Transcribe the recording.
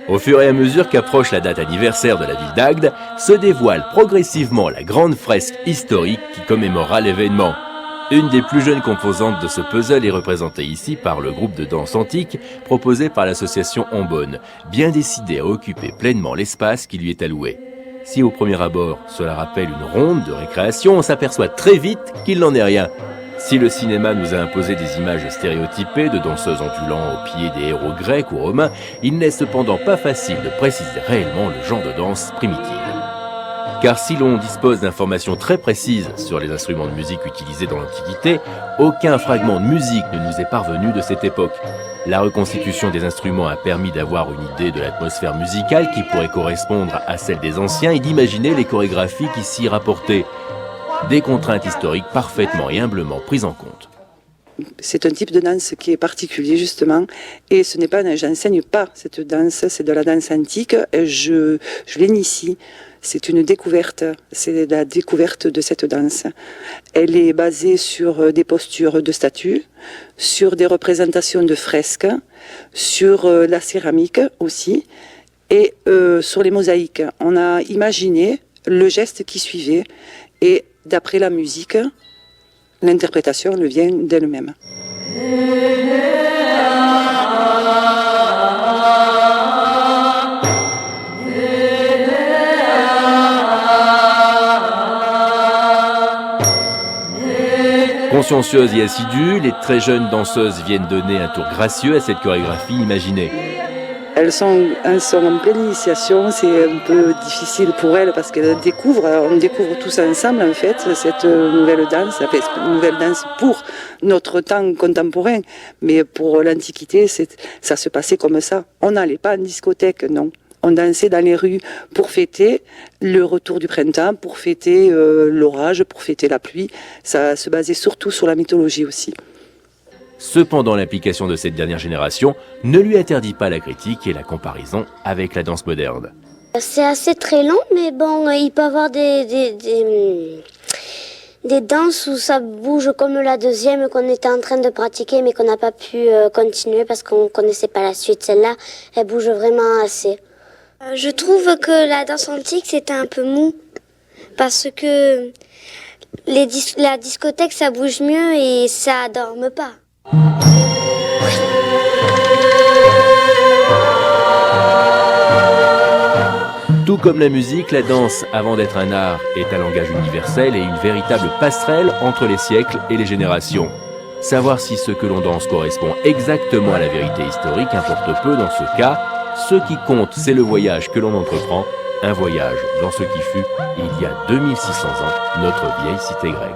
Au fur et à mesure qu'approche la date anniversaire de la ville d'Agde, se dévoile progressivement la grande fresque historique qui commémorera l'événement. Une des plus jeunes composantes de ce puzzle est représentée ici par le groupe de danse antique proposé par l'association Ambonne, bien décidé à occuper pleinement l'espace qui lui est alloué. Si au premier abord cela rappelle une ronde de récréation, on s'aperçoit très vite qu'il n'en est rien. Si le cinéma nous a imposé des images stéréotypées de danseuses ondulant aux pieds des héros grecs ou romains, il n'est cependant pas facile de préciser réellement le genre de danse primitive. Car si l'on dispose d'informations très précises sur les instruments de musique utilisés dans l'Antiquité, aucun fragment de musique ne nous est parvenu de cette époque. La reconstitution des instruments a permis d'avoir une idée de l'atmosphère musicale qui pourrait correspondre à celle des anciens et d'imaginer les chorégraphies qui s'y rapportaient. Des contraintes historiques parfaitement et humblement prises en compte. C'est un type de danse qui est particulier justement et ce n'est pas, j'enseigne pas cette danse, c'est de la danse antique, je l'initie. C'est une découverte, c'est la découverte de cette danse. Elle est basée sur des postures de statues, sur des représentations de fresques, sur la céramique aussi et sur les mosaïques. On a imaginé le geste qui suivait et d'après la musique, l'interprétation elle vient d'elle-même. Consciencieuses et assidues, les très jeunes danseuses viennent donner un tour gracieux à cette chorégraphie imaginée. Elles sont en pleine initiation, c'est un peu difficile pour elles parce qu'elles découvrent, on découvre tous ensemble en fait cette nouvelle danse, une nouvelle danse pour notre temps contemporain, mais pour l'Antiquité, ça se passait comme ça. On n'allait pas en discothèque, non. On dansait dans les rues pour fêter le retour du printemps, pour fêter l'orage, pour fêter la pluie. Ça se basait surtout sur la mythologie aussi. Cependant, l'implication de cette dernière génération ne lui interdit pas la critique et la comparaison avec la danse moderne. C'est assez très long, mais bon, il peut y avoir des danses où ça bouge comme la deuxième qu'on était en train de pratiquer, mais qu'on n'a pas pu continuer parce qu'on ne connaissait pas la suite. Celle-là, elle bouge vraiment assez. Je trouve que la danse antique, c'était un peu mou, parce que la discothèque, ça bouge mieux et ça dorme pas. Tout comme la musique, la danse, avant d'être un art, est un langage universel et une véritable passerelle entre les siècles et les générations. Savoir si ce que l'on danse correspond exactement à la vérité historique importe peu dans ce cas. Ce qui compte, c'est le voyage que l'on entreprend, un voyage dans ce qui fut, il y a 2600 ans, notre vieille cité grecque.